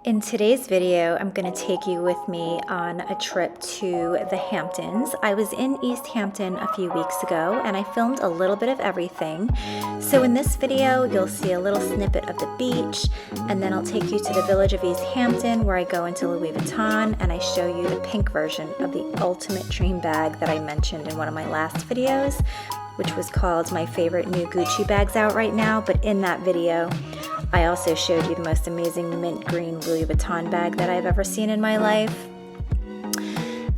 In today's video, I'm going to take you with me on a trip to the Hamptons. I was in East Hampton a few weeks ago and I filmed a little bit of everything. So in this video, you'll see a little snippet of the beach, and then I'll take you to the village of East Hampton where I go into Louis Vuitton and I show you the pink version of the ultimate dream bag that I mentioned in one of my last videos, which was called My Favorite New Gucci Bags Out Right Now. But in that video, I also showed you the most amazing mint green Louis Vuitton bag that I've ever seen in my life.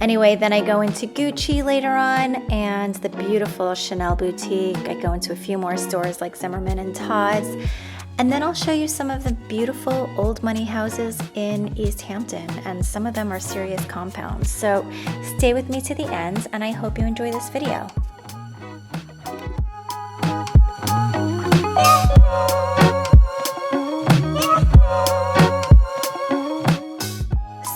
Anyway, then I go into Gucci later on and the beautiful Chanel boutique. I go into a few more stores like Zimmerman and Todd's. And then I'll show you some of the beautiful old money houses in East Hampton, and some of them are serious compounds. So stay with me to the end and I hope you enjoy this video.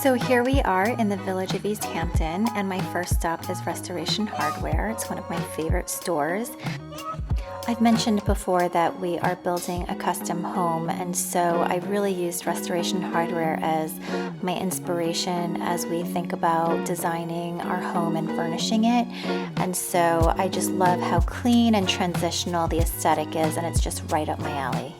So here we are in the village of East Hampton, and my first stop is Restoration Hardware. It's one of my favorite stores. I've mentioned before that we are building a custom home, and so I really used Restoration Hardware as my inspiration as we think about designing our home and furnishing it. And so I just love how clean and transitional the aesthetic is, and it's just right up my alley.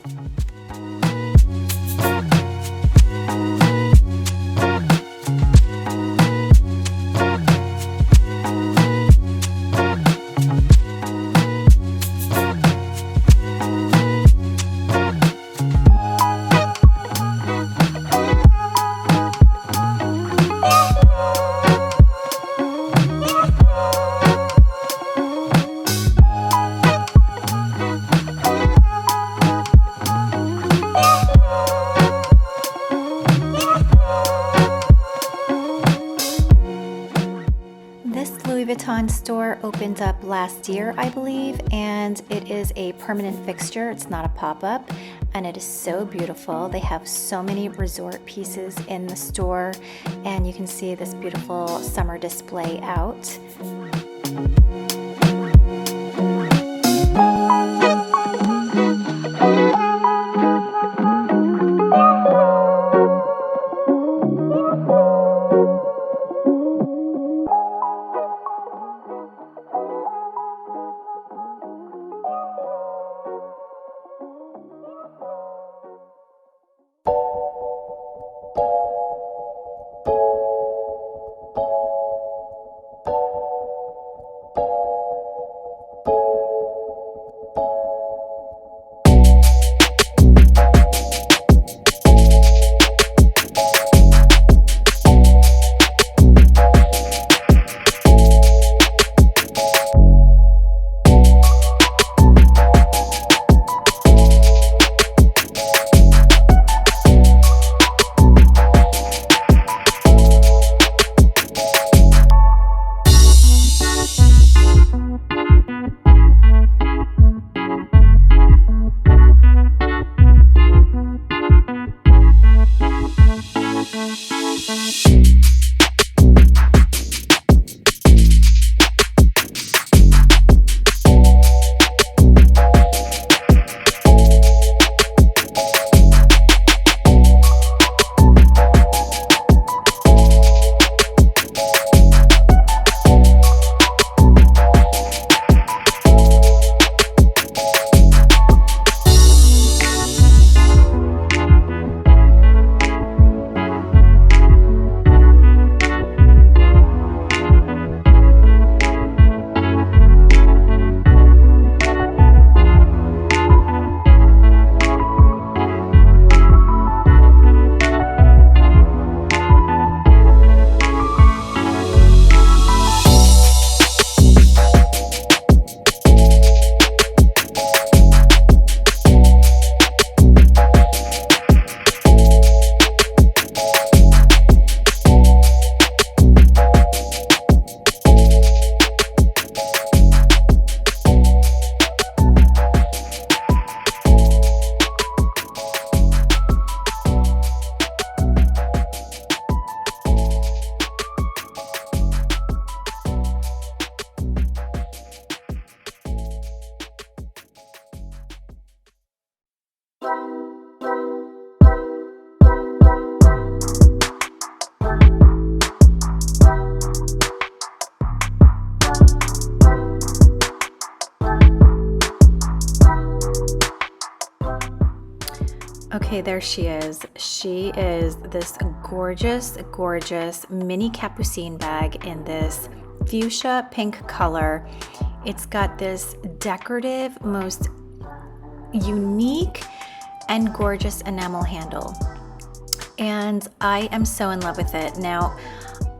Vuitton store opened up last year, I believe, and it is a permanent fixture. It's not a pop-up, and it is so beautiful. They have so many resort pieces in the store, and you can see this beautiful summer display out. Okay, there she is. She is this gorgeous, gorgeous mini capucine bag in this fuchsia pink color. It's got this decorative, most unique and gorgeous enamel handle. And I am so in love with it. Now,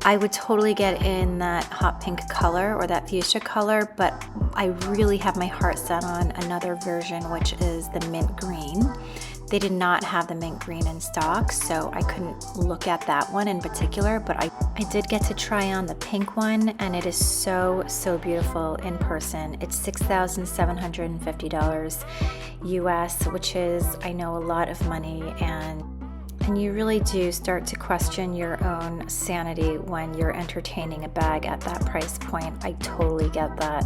I would totally get in that hot pink color or that fuchsia color, but I really have my heart set on another version, which is the mint green. They did not have the mint green in stock, so I couldn't look at that one in particular, but I did get to try on the pink one, and it is so, so beautiful in person. It's $6,750 US, which is, I know, a lot of money, and you really do start to question your own sanity when you're entertaining a bag at that price point. I totally get that.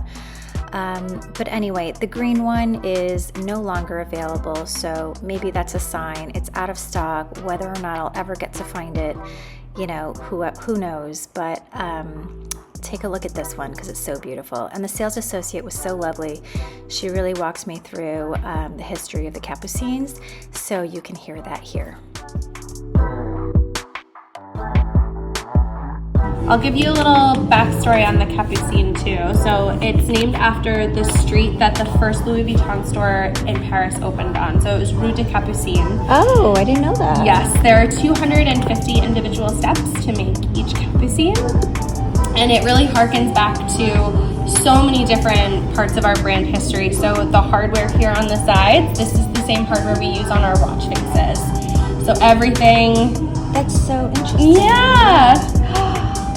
But anyway, the green one is no longer available, so maybe that's a sign. It's out of stock. Whether or not I'll ever get to find it, you know, who knows, but take a look at this one because it's so beautiful. And the sales associate was so lovely. She really walks me through the history of the capucines, so you can hear that here. I'll give you a little backstory on the Capucine too. So it's named after the street that the first Louis Vuitton store in Paris opened on. So it was Rue de Capucine. Oh, I didn't know that. Yes, there are 250 individual steps to make each Capucine. And it really harkens back to so many different parts of our brand history. So the hardware here on the sides, this is the same hardware we use on our watch faces. So everything. That's so interesting. Yeah.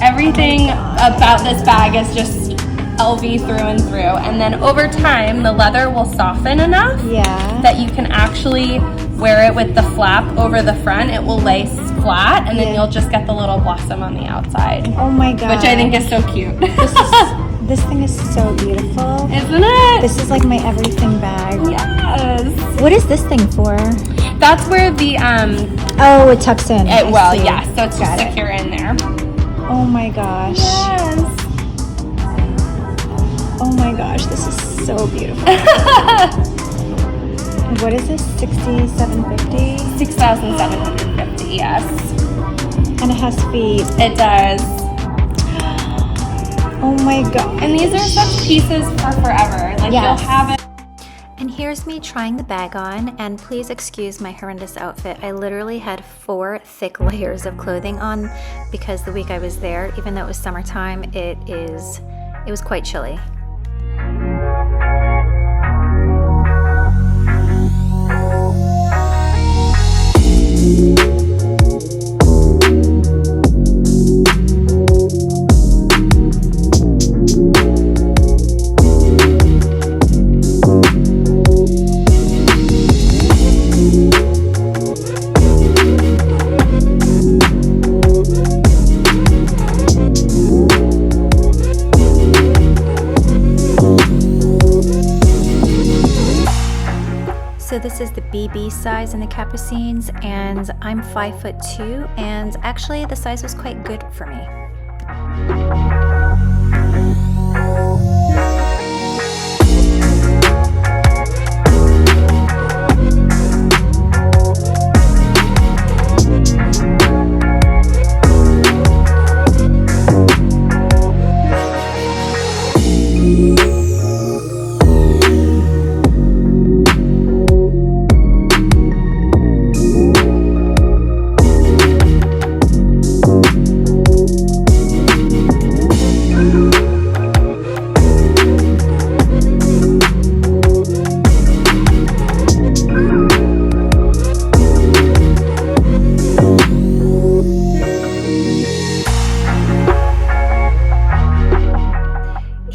Everything about this bag is just LV through and through. And then over time, the leather will soften enough that you can actually wear it with the flap over the front. It will lay flat, and then you'll just get the little blossom on the outside. Oh my god. Which I think is so cute. This thing is so beautiful. Isn't it? This is like my everything bag. Yes. What is this thing for? That's where the oh, it tucks in. So it's just secure in there. Oh my gosh. Yes. Oh my gosh, this is so beautiful. What is this? 6,750? 6,750, yes. And it has feet. It does. Oh my god. And these are such pieces for forever. Like you'll have it. And here's me trying the bag on, and please excuse my horrendous outfit. I literally had 4 thick layers of clothing on because the week I was there, even though it was summertime, it was quite chilly. So this is the BB size in the capucines, and I'm 5'2", and actually the size was quite good for me.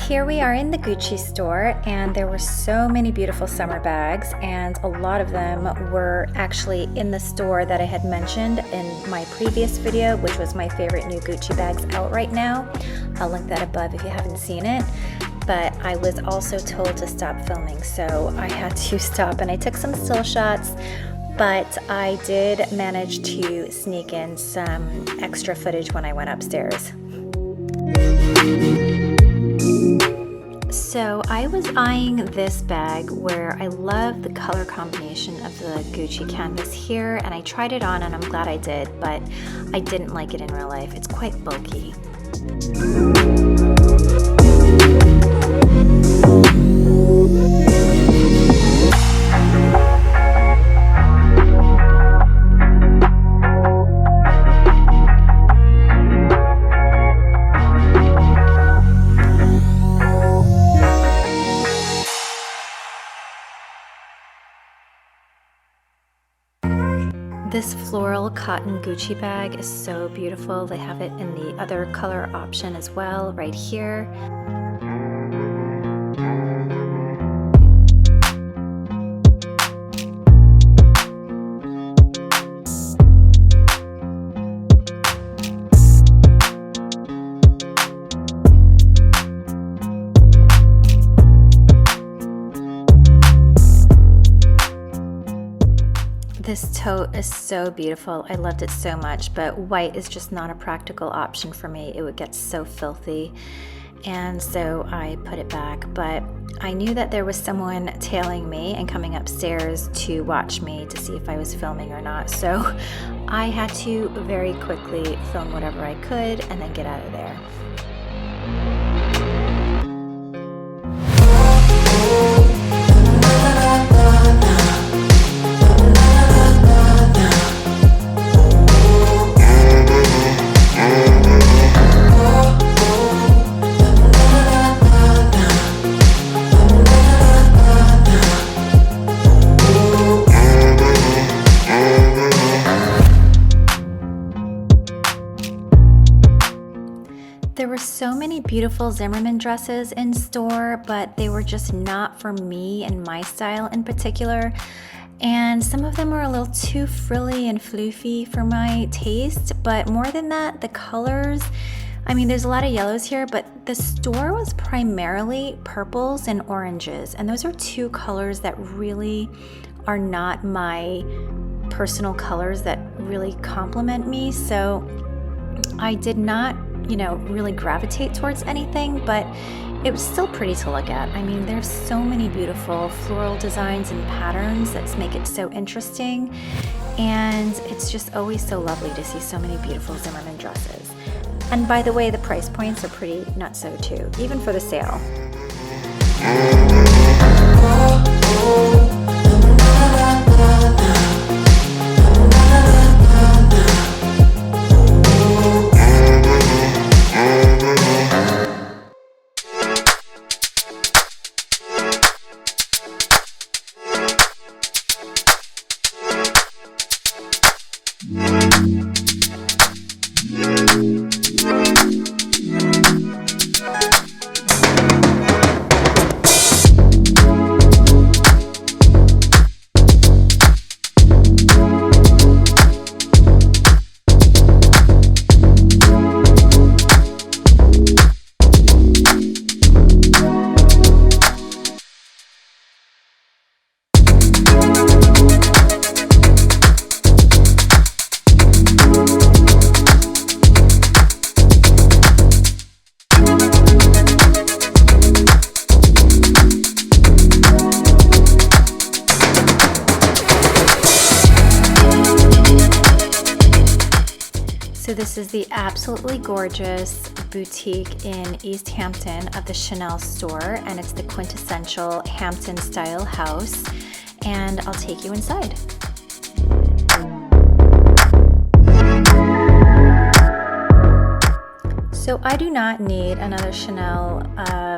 Here we are in the Gucci store, and there were so many beautiful summer bags, and a lot of them were actually in the store that I had mentioned in my previous video, which was my favorite new Gucci bags out right now. I'll link that above if you haven't seen it. But I was also told to stop filming, so I had to stop, and I took some still shots, but I did manage to sneak in some extra footage when I went upstairs. So I was eyeing this bag where I love the color combination of the Gucci canvas here, and I tried it on and I'm glad I did, but I didn't like it in real life. It's quite bulky. This floral cotton Gucci bag is so beautiful. They have it in the other color option as well, right here. This tote is so beautiful. I loved it so much, but white is just not a practical option for me. It would get so filthy, and so I put it back. But I knew that there was someone tailing me and coming upstairs to watch me to see if I was filming or not, so I had to very quickly film whatever I could and then get out of there. There were so many beautiful Zimmerman dresses in store, but they were just not for me and my style in particular. And some of them were a little too frilly and floofy for my taste, but more than that, the colors, I mean, there's a lot of yellows here, but the store was primarily purples and oranges, and those are two colors that really are not my personal colors that really complement me. So I did not, really gravitate towards anything, but it was still pretty to look at. I mean, there's so many beautiful floral designs and patterns that make it so interesting, and it's just always so lovely to see so many beautiful Zimmerman dresses. And by the way, the price points are pretty nutso too, even for the sale. So this is the absolutely gorgeous boutique in East Hampton of the Chanel store, and it's the quintessential Hampton style house, and I'll take you inside. So I do not need another Chanel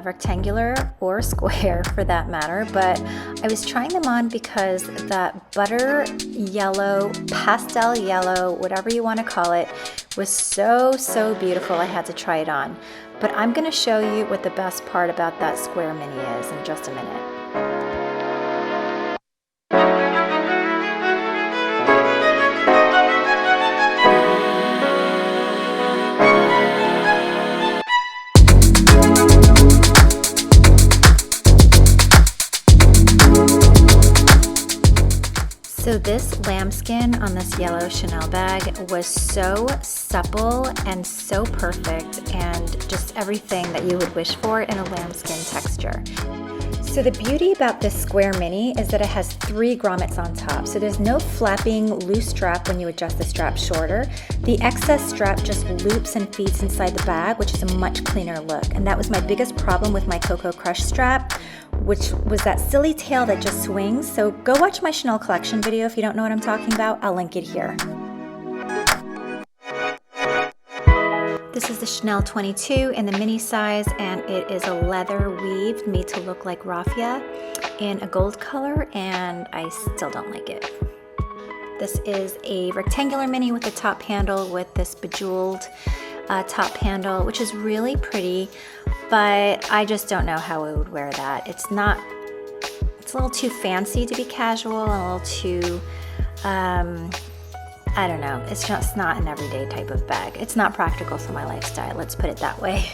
rectangular or square for that matter, but I was trying them on because that butter yellow, pastel yellow, whatever you want to call it, was so beautiful. I had to try it on. But I'm going to show you what the best part about that square mini is in just a minute. So So this lambskin on this yellow Chanel bag was so supple and so perfect, and just everything that you would wish for in a lambskin texture. So the beauty about this square mini is that it has 3 grommets on top. So there's no flapping loose strap when you adjust the strap shorter. The excess strap just loops and feeds inside the bag, which is a much cleaner look. And that was my biggest problem with my Coco Crush strap, which was that silly tail that just swings. So go watch my Chanel collection video if you don't know what I'm talking about. I'll link it here. This is the Chanel 22 in the mini size, and it is a leather weave made to look like raffia in a gold color, and I still don't like it. This is a rectangular mini with a top handle with this bejeweled top handle, which is really pretty, but I just don't know how I would wear that. It's a little too fancy to be casual, and a little too, I don't know, it's just not an everyday type of bag. It's not practical for my lifestyle, let's put it that way.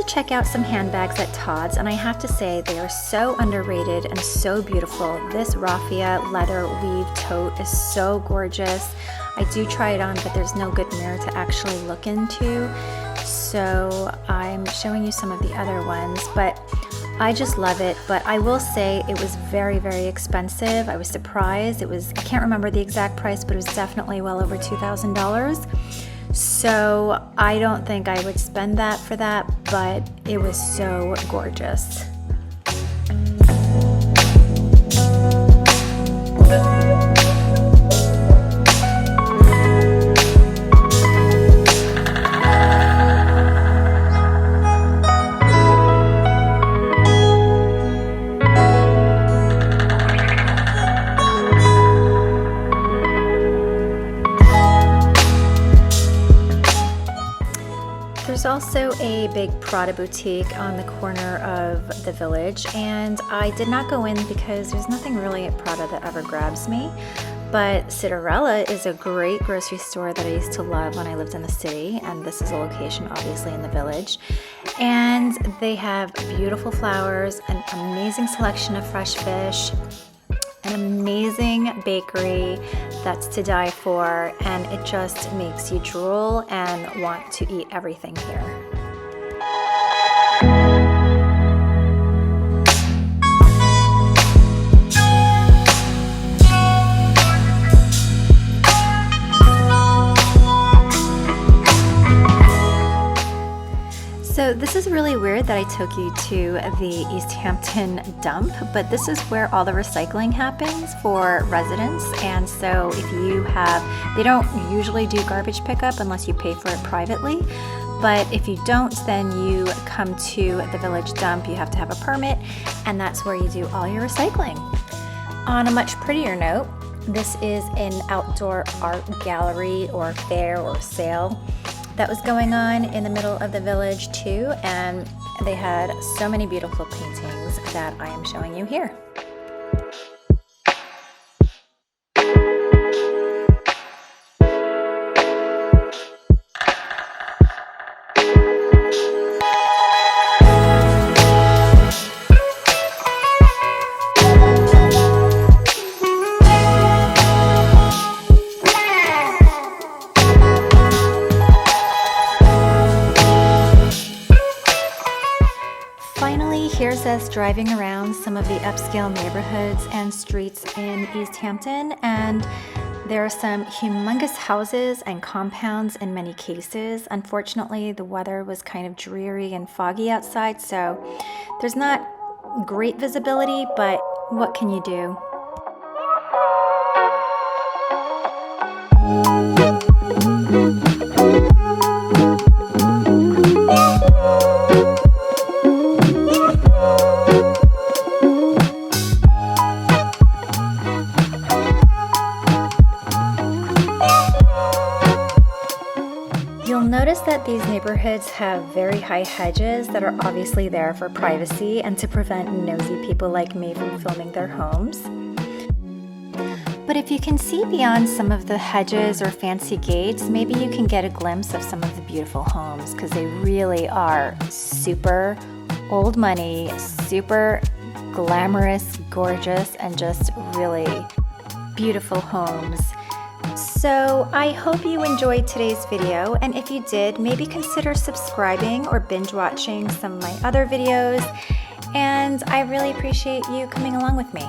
Check out some handbags at Todd's, and I have to say they are so underrated and so beautiful. This raffia leather weave tote is so gorgeous. I do try it on, but there's no good mirror to actually look into, so I'm showing you some of the other ones, but I just love it. But I will say it was very, very expensive. I was surprised. I can't remember the exact price, but it was definitely well over $2,000. So I don't think I would spend that for that, but it was so gorgeous. There's also a big Prada boutique on the corner of the Village, and I did not go in because there's nothing really at Prada that ever grabs me. But Cinderella is a great grocery store that I used to love when I lived in the city, and this is a location obviously in the Village. And they have beautiful flowers, an amazing selection of fresh fish, an amazing bakery that's to die for, and it just makes you drool and want to eat everything here. So this is really weird that I took you to the East Hampton dump, but this is where all the recycling happens for residents. And so if you they don't usually do garbage pickup unless you pay for it privately. But if you don't, then you come to the Village dump. You have to have a permit, and that's where you do all your recycling. On a much prettier note, this is an outdoor art gallery or fair or sale that was going on in the middle of the Village too, and they had so many beautiful paintings that I am showing you here. Here's us driving around some of the upscale neighborhoods and streets in East Hampton, and there are some humongous houses and compounds in many cases. Unfortunately, the weather was kind of dreary and foggy outside, so there's not great visibility, but what can you do? Notice that these neighborhoods have very high hedges that are obviously there for privacy and to prevent nosy people like me from filming their homes. But if you can see beyond some of the hedges or fancy gates, maybe you can get a glimpse of some of the beautiful homes, because they really are super old money, super glamorous, gorgeous, and just really beautiful homes. So I hope you enjoyed today's video, and if you did, maybe consider subscribing or binge watching some of my other videos, and I really appreciate you coming along with me.